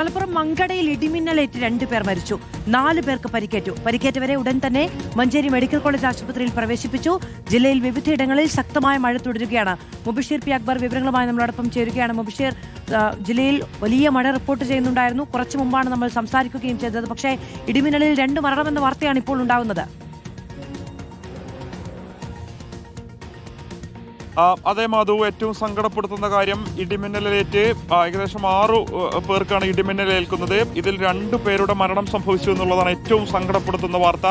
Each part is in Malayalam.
മലപ്പുറം മങ്കടയിൽ ഇടിമിന്നലേറ്റ് 2 പേർ മരിച്ചു, 4 പേർക്ക് പരിക്കേറ്റു. പരിക്കേറ്റവരെ ഉടൻ തന്നെ മഞ്ചേരി മെഡിക്കൽ കോളേജ് ആശുപത്രിയിൽ പ്രവേശിപ്പിച്ചു. ജില്ലയിൽ വിവിധയിടങ്ങളിൽ ശക്തമായ മഴ തുടരുകയാണ്. മുബഷീർ പി അക്ബർ വിവരങ്ങളുമായി നമ്മളോടൊപ്പം ചേരുകയാണ്. മുബഷീർ, ജില്ലയിൽ വലിയ മഴ റിപ്പോർട്ട് ചെയ്യുന്നുണ്ടായിരുന്നു. കുറച്ചു മുമ്പാണ് നമ്മൾ സംസാരിക്കുകയും ചെയ്തത്. പക്ഷേ ഇടിമിന്നലിൽ 2 മരണമെന്ന വാർത്തയാണ് ഇപ്പോൾ ഉണ്ടാകുന്നത്. അതേ മാധു, ഏറ്റവും സങ്കടപ്പെടുത്തുന്ന കാര്യം ഇടിമിന്നലേറ്റ് ഏകദേശം 6 പേർക്കാണ് ഇടിമിന്നലേൽക്കുന്നത്. ഇതിൽ 2 പേരുടെ മരണം സംഭവിച്ചു എന്നുള്ളതാണ് ഏറ്റവും സങ്കടപ്പെടുത്തുന്ന വാർത്ത.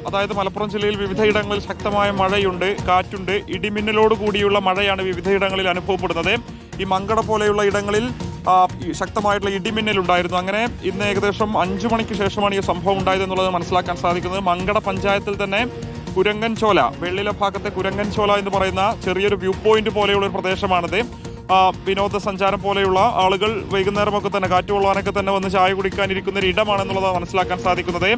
അതായത് മലപ്പുറം ജില്ലയിൽ വിവിധയിടങ്ങളിൽ ശക്തമായ മഴയുണ്ട്, കാറ്റുണ്ട്, ഇടിമിന്നലോട് കൂടിയുള്ള മഴയാണ് വിവിധയിടങ്ങളിൽ അനുഭവപ്പെടുന്നത്. ഈ മങ്കട പോലെയുള്ള ഇടങ്ങളിൽ ശക്തമായിട്ടുള്ള ഇടിമിന്നലുണ്ടായിരുന്നു. അങ്ങനെ ഇന്ന് ഏകദേശം 5 മണിക്ക് ശേഷമാണ് ഈ സംഭവം ഉണ്ടായതെന്നുള്ളത് മനസ്സിലാക്കാൻ സാധിക്കുന്നത്. മങ്കട പഞ്ചായത്തിൽ തന്നെ കുരങ്ങൻചോല, വെള്ളില ഭാഗത്തെ കുരങ്ങൻചോല എന്ന് പറയുന്ന ചെറിയൊരു വ്യൂ പോയിന്റ് പോലെയുള്ള ഒരു പ്രദേശമാണിത്. വിനോദസഞ്ചാരം പോലെയുള്ള ആളുകൾ വൈകുന്നേരമൊക്കെ തന്നെ കാറ്റ് കൊള്ളാനൊക്കെ തന്നെ വന്ന് ചായ കുടിക്കാനിരിക്കുന്ന ഒരു ഇടമാണെന്നുള്ളതാണ് മനസ്സിലാക്കാൻ സാധിക്കുന്നത്.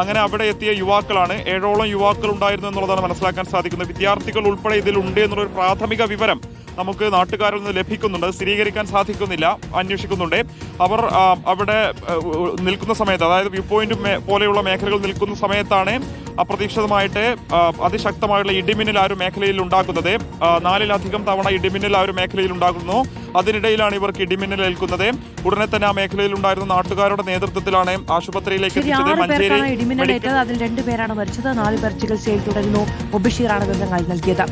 അങ്ങനെ അവിടെ എത്തിയ യുവാക്കളാണ്, 7ഓളം യുവാക്കൾ ഉണ്ടായിരുന്നു എന്നുള്ളതാണ് മനസ്സിലാക്കാൻ സാധിക്കുന്നത്. വിദ്യാർത്ഥികൾ ഉൾപ്പെടെ ഇതിലുണ്ട് എന്നുള്ളൊരു പ്രാഥമിക വിവരം നമുക്ക് നാട്ടുകാരിൽ നിന്ന് ലഭിക്കുന്നുണ്ട്. സ്ഥിരീകരിക്കാൻ സാധിക്കുന്നില്ല, അന്വേഷിക്കുന്നുണ്ട്. അവർ അവിടെ നിൽക്കുന്ന സമയത്ത്, അതായത് വ്യൂ പോയിന്റ് പോലെയുള്ള മേഖലകൾ നിൽക്കുന്ന സമയത്താണ് അപ്രതീക്ഷിതമായിട്ട് അതിശക്തമായുള്ള ഇടിമിന്നൽ ആ ഒരു മേഖലയിൽ ഉണ്ടാക്കുന്നത്. 4-ലധികം തവണ ഇടിമിന്നൽ ആ ഒരു മേഖലയിൽ ഉണ്ടാകുന്നു. അതിനിടയിലാണ് ഇവർക്ക് ഇടിമിന്നൽ ഏൽക്കുന്നത്. ഉടനെ തന്നെ ആ മേഖലയിൽ ഉണ്ടായിരുന്ന നാട്ടുകാരുടെ നേതൃത്വത്തിലാണ് ആശുപത്രിയിലേക്ക് എത്തിച്ചത്. മഞ്ചേരി ഇടിമിന്നലേറ്റത്, അതിൽ 2 പേരാണ് മരിച്ചത്, 4 പേർ ചികിത്സയിൽ തുടരുന്നു. മുബഷീറാണ് വിവരങ്ങൾ നൽകിയത്.